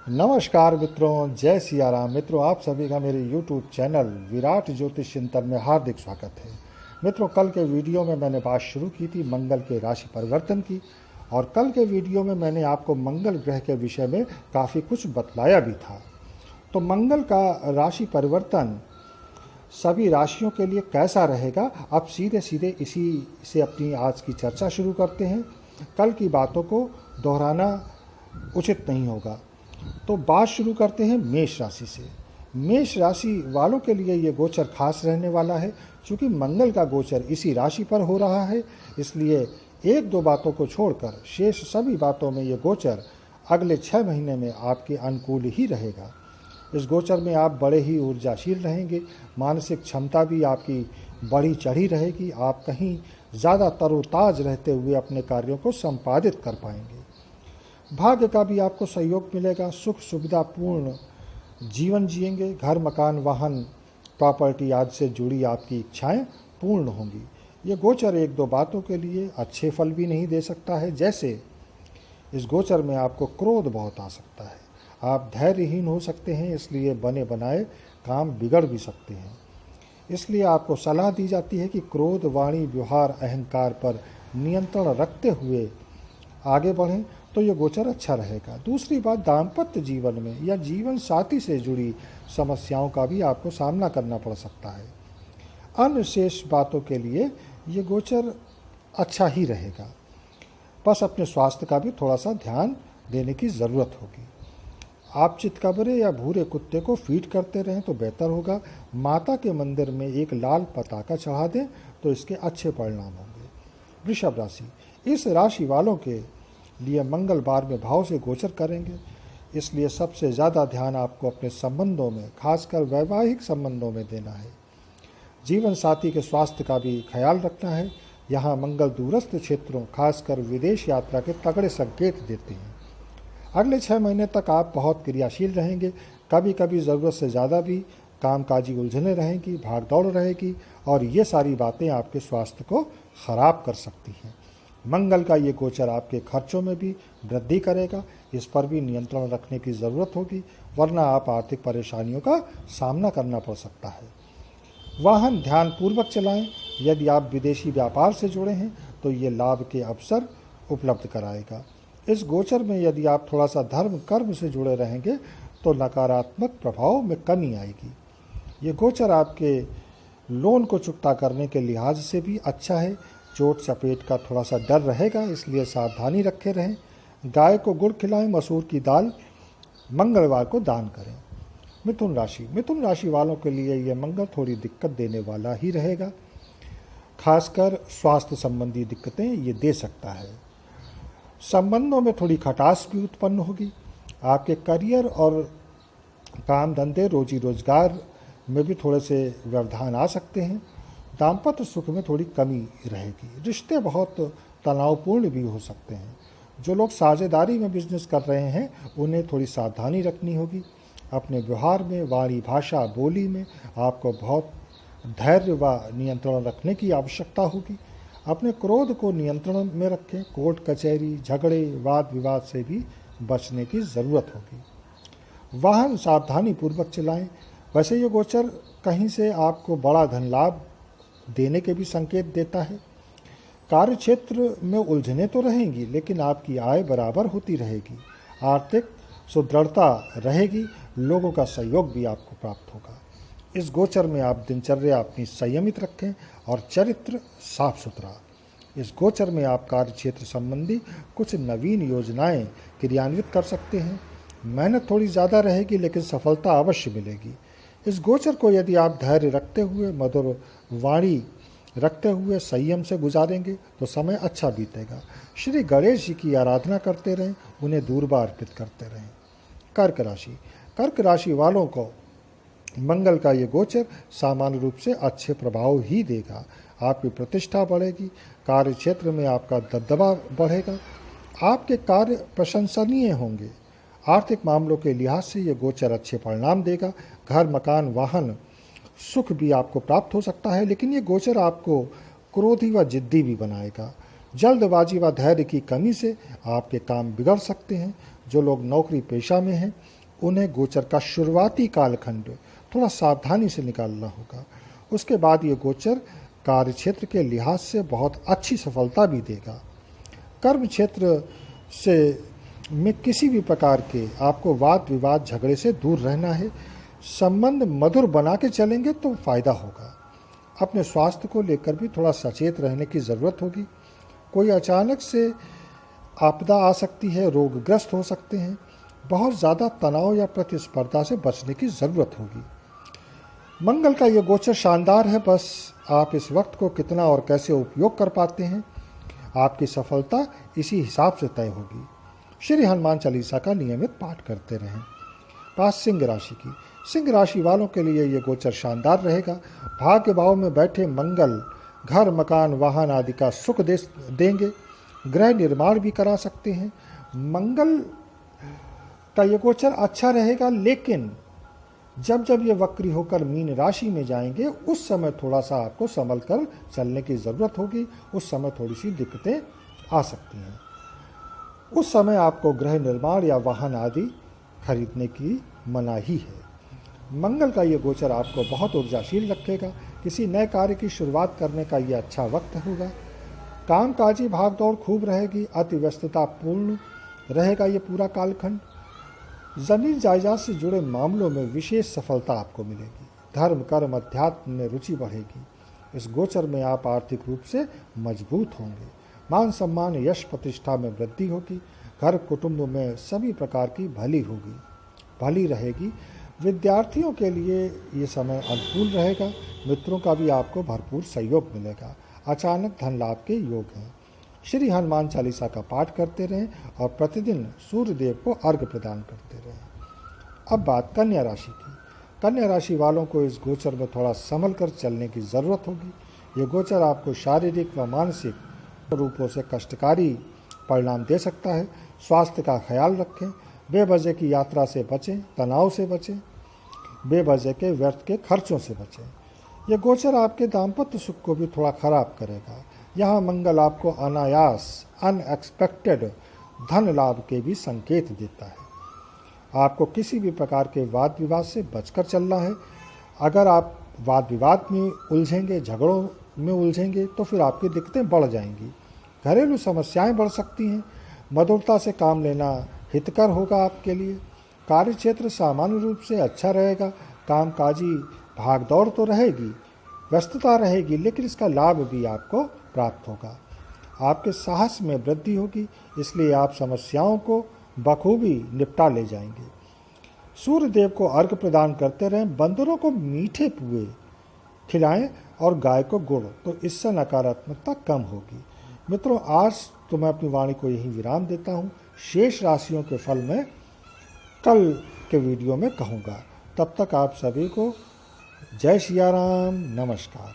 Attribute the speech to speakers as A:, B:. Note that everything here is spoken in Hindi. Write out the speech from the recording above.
A: नमस्कार मित्रों, जय सिया राम। मित्रों, आप सभी का मेरे YouTube चैनल विराट ज्योतिष चिंतन में हार्दिक स्वागत है। मित्रों, कल के वीडियो में मैंने बात शुरू की थी मंगल के राशि परिवर्तन की, और कल के वीडियो में मैंने आपको मंगल ग्रह के विषय में काफ़ी कुछ बतलाया भी था। तो मंगल का राशि परिवर्तन सभी राशियों के लिए कैसा रहेगा, अब सीधे सीधे इसी से अपनी आज की चर्चा शुरू करते हैं। कल की बातों को दोहराना उचित नहीं होगा। तो बात शुरू करते हैं मेष राशि से। मेष राशि वालों के लिए ये गोचर खास रहने वाला है। चूँकि मंगल का गोचर इसी राशि पर हो रहा है, इसलिए एक दो बातों को छोड़कर शेष सभी बातों में ये गोचर अगले 6 महीने में आपके अनुकूल ही रहेगा। इस गोचर में आप बड़े ही ऊर्जाशील रहेंगे, मानसिक क्षमता भी आपकी बढ़ी चढ़ी रहेगी। आप कहीं ज़्यादा तरोताज रहते हुए अपने कार्यों को संपादित कर पाएंगे। भाग्य का भी आपको सहयोग मिलेगा। सुख सुविधापूर्ण जीवन जिएंगे। घर, मकान, वाहन, प्रॉपर्टी आदि से जुड़ी आपकी इच्छाएं पूर्ण होंगी। ये गोचर एक दो बातों के लिए अच्छे फल भी नहीं दे सकता है। जैसे इस गोचर में आपको क्रोध बहुत आ सकता है, आप धैर्यहीन हो सकते हैं, इसलिए बने बनाए काम बिगड़ भी सकते हैं। इसलिए आपको सलाह दी जाती है कि क्रोध, वाणी, व्यवहार, अहंकार पर नियंत्रण रखते हुए आगे बढ़ें, तो ये गोचर अच्छा रहेगा। दूसरी बात, दाम्पत्य जीवन में या जीवन साथी से जुड़ी समस्याओं का भी आपको सामना करना पड़ सकता है। अन्य शेष बातों के लिए ये गोचर अच्छा ही रहेगा। बस अपने स्वास्थ्य का भी थोड़ा सा ध्यान देने की ज़रूरत होगी। आप चितकबरे या भूरे कुत्ते को फीड करते रहें तो बेहतर होगा। माता के मंदिर में एक लाल पताका चढ़ा दें तो इसके अच्छे परिणाम होंगे। वृषभ राशि, इस राशि वालों के लिए मंगलवार में भाव से गोचर करेंगे, इसलिए सबसे ज़्यादा ध्यान आपको अपने संबंधों में, खासकर वैवाहिक संबंधों में देना है। जीवन साथी के स्वास्थ्य का भी ख्याल रखना है। यहाँ मंगल दूरस्थ क्षेत्रों, खासकर विदेश यात्रा के तगड़े संकेत देते हैं। अगले 6 महीने तक आप बहुत क्रियाशील रहेंगे। कभी कभी ज़रूरत से ज़्यादा भी कामकाजी उलझने रहेंगी, भागदौड़ रहेगी, और ये सारी बातें आपके स्वास्थ्य को ख़राब कर सकती हैं। मंगल का ये गोचर आपके खर्चों में भी वृद्धि करेगा, इस पर भी नियंत्रण रखने की ज़रूरत होगी, वरना आप आर्थिक परेशानियों का सामना करना पड़ सकता है। वाहन ध्यानपूर्वक चलाएं। यदि आप विदेशी व्यापार से जुड़े हैं तो ये लाभ के अवसर उपलब्ध कराएगा। इस गोचर में यदि आप थोड़ा सा धर्म कर्म से जुड़े रहेंगे तो नकारात्मक प्रभाव में कमी आएगी। ये गोचर आपके लोन को चुकता करने के लिहाज से भी अच्छा है। चोट चपेट का थोड़ा सा डर रहेगा, इसलिए सावधानी रखे रहें। गाय को गुड़ खिलाएं, मसूर की दाल मंगलवार को दान करें। मिथुन राशि वालों के लिए यह मंगल थोड़ी दिक्कत देने वाला ही रहेगा। खासकर स्वास्थ्य संबंधी दिक्कतें ये दे सकता है। संबंधों में थोड़ी खटास भी उत्पन्न होगी। आपके करियर और काम धंधे, रोजी रोजगार में भी थोड़े से व्यवधान आ सकते हैं। दाम्पत्य सुख में थोड़ी कमी रहेगी। रिश्ते बहुत तनावपूर्ण भी हो सकते हैं। जो लोग साझेदारी में बिजनेस कर रहे हैं उन्हें थोड़ी सावधानी रखनी होगी। अपने व्यवहार में, वाणी, भाषा, बोली में आपको बहुत धैर्य व नियंत्रण रखने की आवश्यकता होगी। अपने क्रोध को नियंत्रण में रखें। कोर्ट कचहरी, झगड़े, वाद विवाद से भी बचने की ज़रूरत होगी। वाहन सावधानी पूर्वक चलाएं। वैसे ये गोचर कहीं से आपको बड़ा धन लाभ देने के भी संकेत देता है। कार्य क्षेत्र में उलझने तो रहेंगी, लेकिन आपकी आय बराबर होती रहेगी। आर्थिक सुदृढ़ता रहेगी। लोगों का सहयोग भी आपको प्राप्त होगा। इस गोचर में आप दिनचर्या अपनी संयमित रखें और चरित्र साफ सुथरा। इस गोचर में आप कार्य क्षेत्र संबंधी कुछ नवीन योजनाएं क्रियान्वित कर सकते हैं। मेहनत थोड़ी ज़्यादा रहेगी, लेकिन सफलता अवश्य मिलेगी। इस गोचर को यदि आप धैर्य रखते हुए, मधुर वाणी रखते हुए संयम से गुजारेंगे तो समय अच्छा बीतेगा। श्री गणेश जी की आराधना करते रहें, उन्हें दूर्बा अर्पित करते रहें। कर्क राशि वालों को मंगल का ये गोचर सामान्य रूप से अच्छे प्रभाव ही देगा। आपकी प्रतिष्ठा बढ़ेगी। कार्य क्षेत्र में आपका दबदबा बढ़ेगा। आपके कार्य प्रशंसनीय होंगे। आर्थिक मामलों के लिहाज से ये गोचर अच्छे परिणाम देगा। घर, मकान, वाहन, सुख भी आपको प्राप्त हो सकता है, लेकिन ये गोचर आपको क्रोधी व जिद्दी भी बनाएगा। जल्दबाजी व धैर्य की कमी से आपके काम बिगड़ सकते हैं। जो लोग नौकरी पेशा में हैं उन्हें गोचर का शुरुआती कालखंड थोड़ा सावधानी से निकालना होगा। उसके बाद ये गोचर कार्य क्षेत्र के लिहाज से बहुत अच्छी सफलता भी देगा। कर्म क्षेत्र से में किसी भी प्रकार के आपको वाद विवाद झगड़े से दूर रहना है। संबंध मधुर बना के चलेंगे तो फायदा होगा। अपने स्वास्थ्य को लेकर भी थोड़ा सचेत रहने की ज़रूरत होगी। कोई अचानक से आपदा आ सकती है, रोगग्रस्त हो सकते हैं। बहुत ज़्यादा तनाव या प्रतिस्पर्धा से बचने की ज़रूरत होगी। मंगल का ये गोचर शानदार है, बस आप इस वक्त को कितना और कैसे उपयोग कर पाते हैं, आपकी सफलता इसी हिसाब से तय होगी। श्री हनुमान चालीसा का नियमित पाठ करते रहें। बात सिंह राशि की। सिंह राशि वालों के लिए ये गोचर शानदार रहेगा। भाग्य भाव में बैठे मंगल घर, मकान, वाहन आदि का सुख देंगे। गृह निर्माण भी करा सकते हैं। मंगल का ये गोचर अच्छा रहेगा, लेकिन जब जब ये वक्री होकर मीन राशि में जाएंगे उस समय थोड़ा सा आपको संभल कर चलने की ज़रूरत होगी। उस समय थोड़ी सी दिक्कतें आ सकती हैं। उस समय आपको गृह निर्माण या वाहन आदि खरीदने की मनाही है। मंगल का ये गोचर आपको बहुत ऊर्जाशील रखेगा। किसी नए कार्य की शुरुआत करने का ये अच्छा वक्त होगा। कामकाजी भागदौड़ खूब रहेगी। अति व्यस्तता पूर्ण रहेगा ये पूरा कालखंड। जमीन जायदाद से जुड़े मामलों में विशेष सफलता आपको मिलेगी। धर्म, कर्म, अध्यात्म में रुचि बढ़ेगी। इस गोचर में आप आर्थिक रूप से मजबूत होंगे। मान सम्मान, यश, प्रतिष्ठा में वृद्धि होगी। घर, कुटुंब में सभी प्रकार की भली रहेगी। विद्यार्थियों के लिए ये समय अनुकूल रहेगा। मित्रों का भी आपको भरपूर सहयोग मिलेगा। अचानक धन लाभ के योग हैं। श्री हनुमान चालीसा का पाठ करते रहें और प्रतिदिन सूर्य देव को अर्घ्य प्रदान करते रहें। अब बात कन्या राशि की। कन्या राशि वालों को इस गोचर में थोड़ा संभल कर चलने की ज़रूरत होगी। ये गोचर आपको शारीरिक व मानसिक रूपों से कष्टकारी परिणाम दे सकता है। स्वास्थ्य का ख्याल रखें। बेवजह की यात्रा से बचें, तनाव से बचें, बेवजह के व्यर्थ के खर्चों से बचें। ये गोचर आपके दाम्पत्य सुख को भी थोड़ा खराब करेगा। यहाँ मंगल आपको अनायास, अनएक्सपेक्टेड धन लाभ के भी संकेत देता है। आपको किसी भी प्रकार के वाद विवाद से बचकर चलना है। अगर आप वाद विवाद में उलझेंगे, झगड़ों में उलझेंगे तो फिर आपकी दिक्कतें बढ़ जाएंगी। घरेलू समस्याएं बढ़ सकती हैं। मधुरता से काम लेना हितकर होगा आपके लिए। कार्य क्षेत्र सामान्य रूप से अच्छा रहेगा। कामकाजी भागदौड़ तो रहेगी, व्यस्तता रहेगी, लेकिन इसका लाभ भी आपको प्राप्त होगा। आपके साहस में वृद्धि होगी, इसलिए आप समस्याओं को बखूबी निपटा ले जाएंगे। सूर्य देव को अर्घ्य प्रदान करते रहें। बंदरों को मीठे पुए खिलाएं और गाय को गुड़, तो इससे नकारात्मकता कम होगी। मित्रों, आज तो मैं अपनी वाणी को यही विराम देता हूँ। शेष राशियों के फल में कल के वीडियो में कहूँगा। तब तक आप सभी को जय सिया राम, नमस्कार।